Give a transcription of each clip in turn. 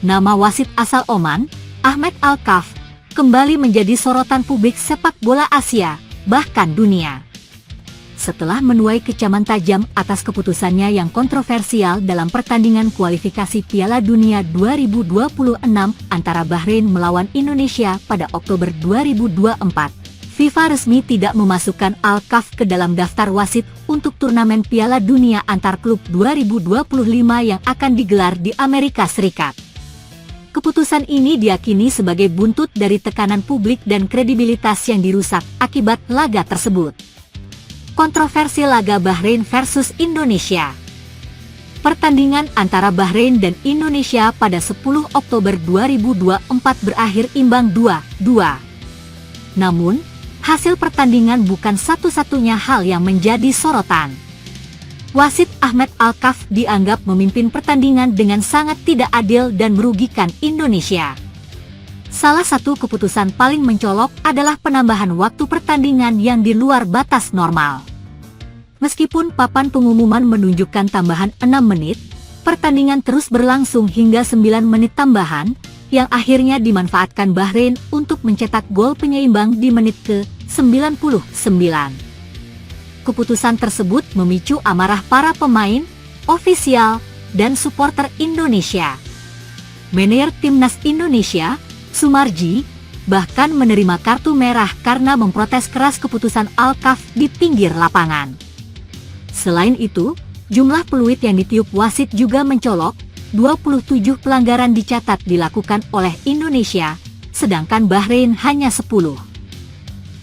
Nama wasit asal Oman, Ahmed Al-Kaf, kembali menjadi sorotan publik sepak bola Asia, bahkan dunia. Setelah menuai kecaman tajam atas keputusannya yang kontroversial dalam pertandingan kualifikasi Piala Dunia 2026 antara Bahrain melawan Indonesia pada Oktober 2024, FIFA resmi tidak memasukkan Al-Kaf ke dalam daftar wasit untuk turnamen Piala Dunia antar klub 2025 yang akan digelar di Amerika Serikat. Keputusan ini diyakini sebagai buntut dari tekanan publik dan kredibilitas yang dirusak akibat laga tersebut. Kontroversi laga Bahrain versus Indonesia. Pertandingan antara Bahrain dan Indonesia pada 10 Oktober 2024 berakhir imbang 2-2. Namun, hasil pertandingan bukan satu-satunya hal yang menjadi sorotan. Wasit Ahmed Al-Kaf dianggap memimpin pertandingan dengan sangat tidak adil dan merugikan Indonesia. Salah satu keputusan paling mencolok adalah penambahan waktu pertandingan yang di luar batas normal. Meskipun papan pengumuman menunjukkan tambahan 6 menit, pertandingan terus berlangsung hingga 9 menit tambahan, yang akhirnya dimanfaatkan Bahrain untuk mencetak gol penyeimbang di menit ke-99. Keputusan tersebut memicu amarah para pemain, ofisial, dan supporter Indonesia. Manajer Timnas Indonesia, Sumarji, bahkan menerima kartu merah karena memprotes keras keputusan Al-Kaf di pinggir lapangan. Selain itu, jumlah peluit yang ditiup wasit juga mencolok. 27 pelanggaran dicatat dilakukan oleh Indonesia, sedangkan Bahrain hanya 10.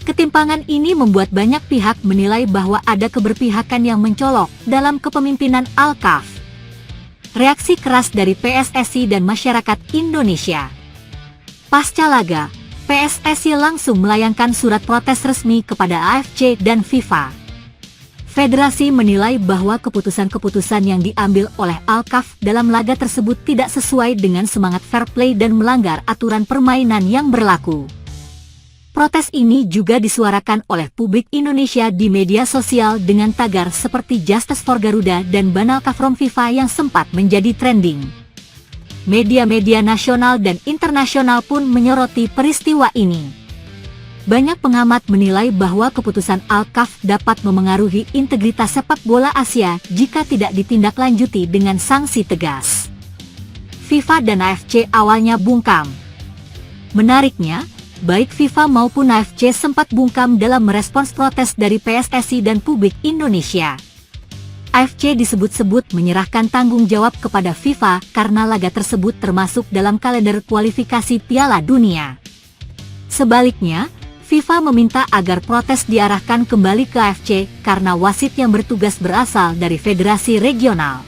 Ketimpangan ini membuat banyak pihak menilai bahwa ada keberpihakan yang mencolok dalam kepemimpinan Al-Kaf. Reaksi keras dari PSSI dan masyarakat Indonesia. Pasca laga, PSSI langsung melayangkan surat protes resmi kepada AFC dan FIFA. Federasi menilai bahwa keputusan-keputusan yang diambil oleh Al-Kaf dalam laga tersebut tidak sesuai dengan semangat fair play dan melanggar aturan permainan yang berlaku. Protes ini juga disuarakan oleh publik Indonesia di media sosial dengan tagar seperti Justice for Garuda dan Banalka from FIFA yang sempat menjadi trending. Media-media nasional dan internasional pun menyoroti peristiwa ini. Banyak pengamat menilai bahwa keputusan Al-Kaf dapat memengaruhi integritas sepak bola Asia jika tidak ditindaklanjuti dengan sanksi tegas. FIFA dan AFC awalnya bungkam. Menariknya, baik FIFA maupun AFC sempat bungkam dalam merespons protes dari PSSI dan publik Indonesia. AFC disebut-sebut menyerahkan tanggung jawab kepada FIFA karena laga tersebut termasuk dalam kalender kualifikasi Piala Dunia. Sebaliknya, FIFA meminta agar protes diarahkan kembali ke AFC karena wasit yang bertugas berasal dari federasi regional.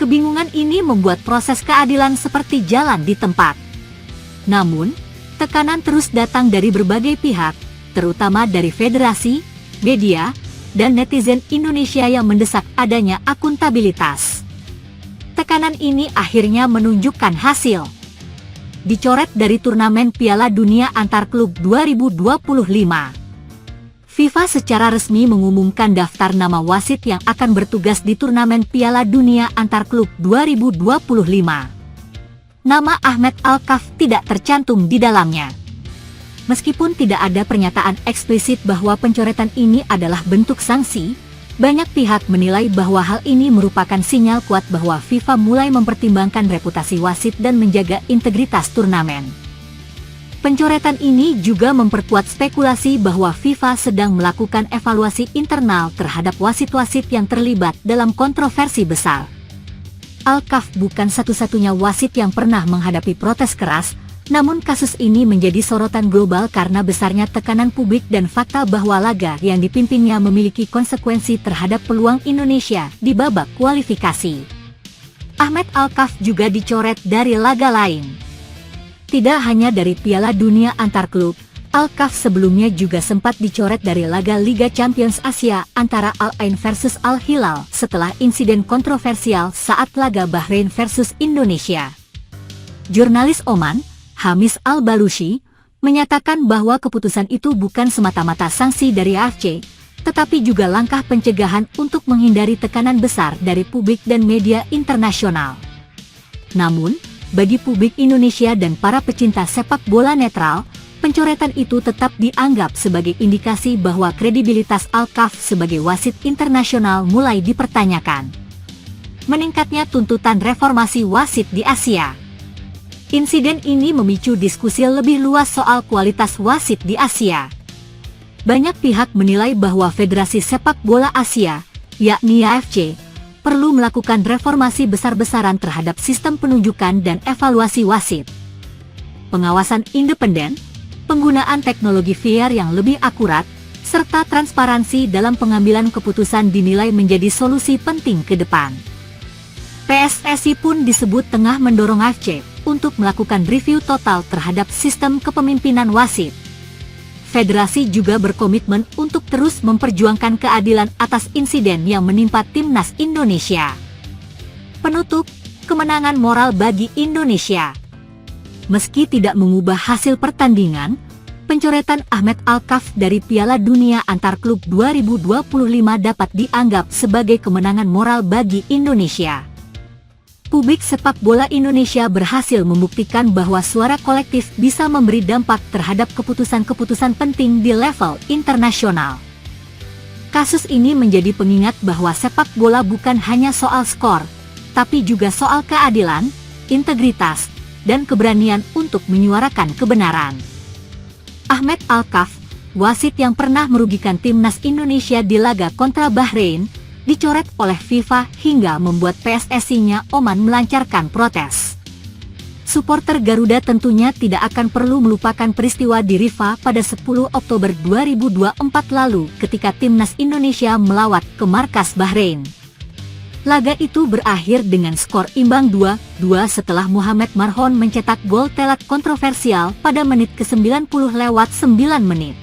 Kebingungan ini membuat proses keadilan seperti jalan di tempat. Namun, tekanan terus datang dari berbagai pihak, terutama dari federasi, media, dan netizen Indonesia yang mendesak adanya akuntabilitas. Tekanan ini akhirnya menunjukkan hasil. Dicoret dari turnamen Piala Dunia antar klub 2025. FIFA secara resmi mengumumkan daftar nama wasit yang akan bertugas di turnamen Piala Dunia antar klub 2025. Nama Ahmed Al-Kaf tidak tercantum di dalamnya. Meskipun tidak ada pernyataan eksplisit bahwa pencoretan ini adalah bentuk sanksi, banyak pihak menilai bahwa hal ini merupakan sinyal kuat bahwa FIFA mulai mempertimbangkan reputasi wasit dan menjaga integritas turnamen. Pencoretan ini juga memperkuat spekulasi bahwa FIFA sedang melakukan evaluasi internal terhadap wasit-wasit yang terlibat dalam kontroversi besar. Al-Kaf bukan satu-satunya wasit yang pernah menghadapi protes keras, namun kasus ini menjadi sorotan global karena besarnya tekanan publik dan fakta bahwa laga yang dipimpinnya memiliki konsekuensi terhadap peluang Indonesia di babak kualifikasi. Ahmed Al-Kaf juga dicoret dari laga lain. Tidak hanya dari Piala Dunia antar klub, Al-Kaf sebelumnya juga sempat dicoret dari laga Liga Champions Asia antara Al-Ain versus Al-Hilal setelah insiden kontroversial saat laga Bahrain versus Indonesia. Jurnalis Oman, Hamis Al-Balushi, menyatakan bahwa keputusan itu bukan semata-mata sanksi dari AFC, tetapi juga langkah pencegahan untuk menghindari tekanan besar dari publik dan media internasional. Namun, bagi publik Indonesia dan para pecinta sepak bola netral, pencoretan itu tetap dianggap sebagai indikasi bahwa kredibilitas Al-Kaff sebagai wasit internasional mulai dipertanyakan. Meningkatnya tuntutan reformasi wasit di Asia. Insiden ini memicu diskusi lebih luas soal kualitas wasit di Asia. Banyak pihak menilai bahwa Federasi Sepak Bola Asia, yakni AFC, perlu melakukan reformasi besar-besaran terhadap sistem penunjukan dan evaluasi wasit. Pengawasan independen, penggunaan teknologi VAR yang lebih akurat, serta transparansi dalam pengambilan keputusan dinilai menjadi solusi penting ke depan. PSSI pun disebut tengah mendorong AFC untuk melakukan review total terhadap sistem kepemimpinan wasit. Federasi juga berkomitmen untuk terus memperjuangkan keadilan atas insiden yang menimpa timnas Indonesia. Penutup, kemenangan moral bagi Indonesia. Meski tidak mengubah hasil pertandingan, pencoretan Ahmed Al-Kaff dari Piala Dunia Antar Klub 2025 dapat dianggap sebagai kemenangan moral bagi Indonesia. Publik sepak bola Indonesia berhasil membuktikan bahwa suara kolektif bisa memberi dampak terhadap keputusan-keputusan penting di level internasional. Kasus ini menjadi pengingat bahwa sepak bola bukan hanya soal skor, tapi juga soal keadilan, integritas, dan keberanian untuk menyuarakan kebenaran. Ahmed Al-Kaff, wasit yang pernah merugikan timnas Indonesia di laga kontra Bahrain, dicoret oleh FIFA hingga membuat PSSI-nya Oman melancarkan protes. Suporter Garuda tentunya tidak akan perlu melupakan peristiwa di Riffa pada 10 Oktober 2024 lalu ketika timnas Indonesia melawat ke markas Bahrain. Laga itu berakhir dengan skor imbang 2-2 setelah Muhammad Marhon mencetak gol telat kontroversial pada menit ke-90 lewat 9 menit.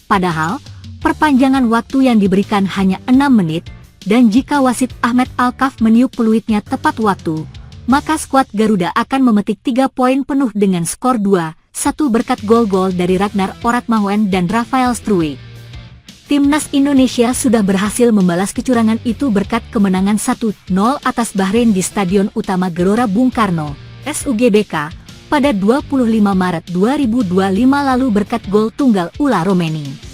Padahal, perpanjangan waktu yang diberikan hanya 6 menit, dan jika wasit Ahmed Al-Kaff meniup peluitnya tepat waktu, maka skuad Garuda akan memetik 3 poin penuh dengan skor 2-1 berkat gol-gol dari Ragnar Oratmangoen dan Rafael Struijk. Timnas Indonesia sudah berhasil membalas kecurangan itu berkat kemenangan 1-0 atas Bahrain di Stadion Utama Gelora Bung Karno, SUGBK, pada 25 Maret 2025 lalu berkat gol tunggal Ula Romeni.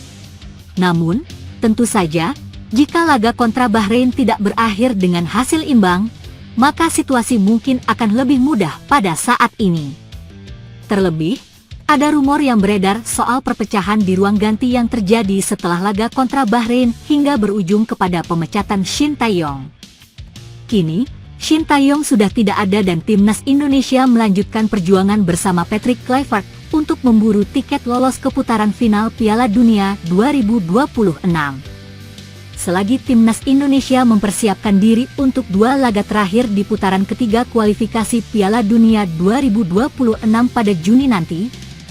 Namun, tentu saja, jika laga kontra Bahrain tidak berakhir dengan hasil imbang, maka situasi mungkin akan lebih mudah pada saat ini. Terlebih, ada rumor yang beredar soal perpecahan di ruang ganti yang terjadi setelah laga kontra Bahrain hingga berujung kepada pemecatan Shin Tae-yong. Kini, Shin Tae-yong sudah tidak ada dan timnas Indonesia melanjutkan perjuangan bersama Patrick Kluivert untuk memburu tiket lolos ke putaran final Piala Dunia 2026. Selagi timnas Indonesia mempersiapkan diri untuk 2 laga terakhir di putaran ketiga kualifikasi Piala Dunia 2026 pada Juni nanti,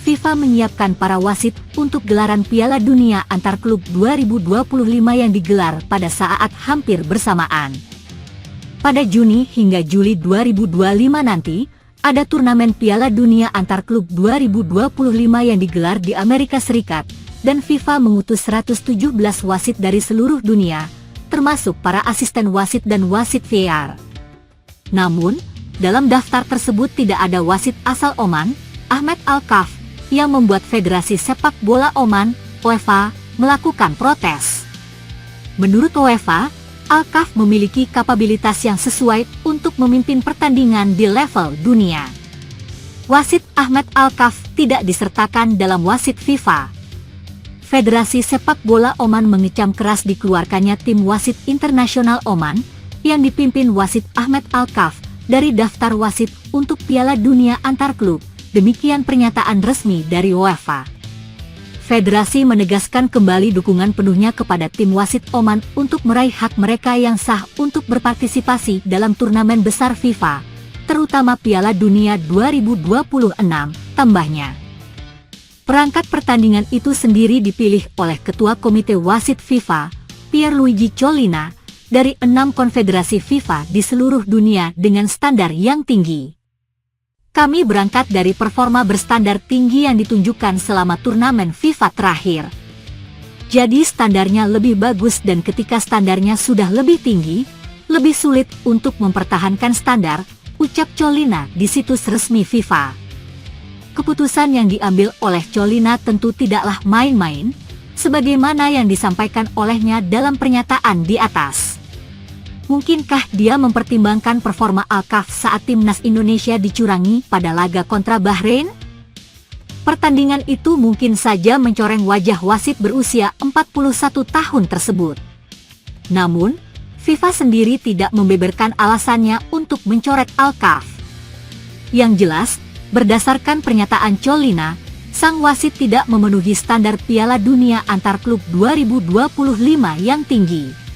FIFA menyiapkan para wasit untuk gelaran Piala Dunia Antar Klub 2025 yang digelar pada saat hampir bersamaan. Pada Juni hingga Juli 2025 nanti, ada turnamen Piala Dunia Antar Klub 2025 yang digelar di Amerika Serikat, dan FIFA mengutus 117 wasit dari seluruh dunia, termasuk para asisten wasit dan wasit VAR. Namun, dalam daftar tersebut tidak ada wasit asal Oman, Ahmed Al-Kaff, yang membuat Federasi Sepak Bola Oman, UEFA, melakukan protes. Menurut UEFA, Al-Kaff memiliki kapabilitas yang sesuai untuk memimpin pertandingan di level dunia. Wasit Ahmed Al-Kaff tidak disertakan dalam wasit FIFA. Federasi Sepak Bola Oman mengecam keras dikeluarkannya tim wasit internasional Oman, yang dipimpin wasit Ahmed Al-Kaff, dari daftar wasit untuk Piala Dunia Antar Klub, demikian pernyataan resmi dari UEFA. Federasi menegaskan kembali dukungan penuhnya kepada tim wasit Oman untuk meraih hak mereka yang sah untuk berpartisipasi dalam turnamen besar FIFA, terutama Piala Dunia 2026, tambahnya. Perangkat pertandingan itu sendiri dipilih oleh Ketua Komite Wasit FIFA, Pierluigi Collina, dari 6 konfederasi FIFA di seluruh dunia dengan standar yang tinggi. Kami berangkat dari performa berstandar tinggi yang ditunjukkan selama turnamen FIFA terakhir. Jadi standarnya lebih bagus dan ketika standarnya sudah lebih tinggi, lebih sulit untuk mempertahankan standar, ucap Collina di situs resmi FIFA. Keputusan yang diambil oleh Collina tentu tidaklah main-main, sebagaimana yang disampaikan olehnya dalam pernyataan di atas. Mungkinkah dia mempertimbangkan performa Alkaf saat timnas Indonesia dicurangi pada laga kontra Bahrain? Pertandingan itu mungkin saja mencoreng wajah wasit berusia 41 tahun tersebut. Namun, FIFA sendiri tidak membeberkan alasannya untuk mencoret Alkaf. Yang jelas, berdasarkan pernyataan Collina, sang wasit tidak memenuhi standar Piala Dunia antar klub 2025 yang tinggi.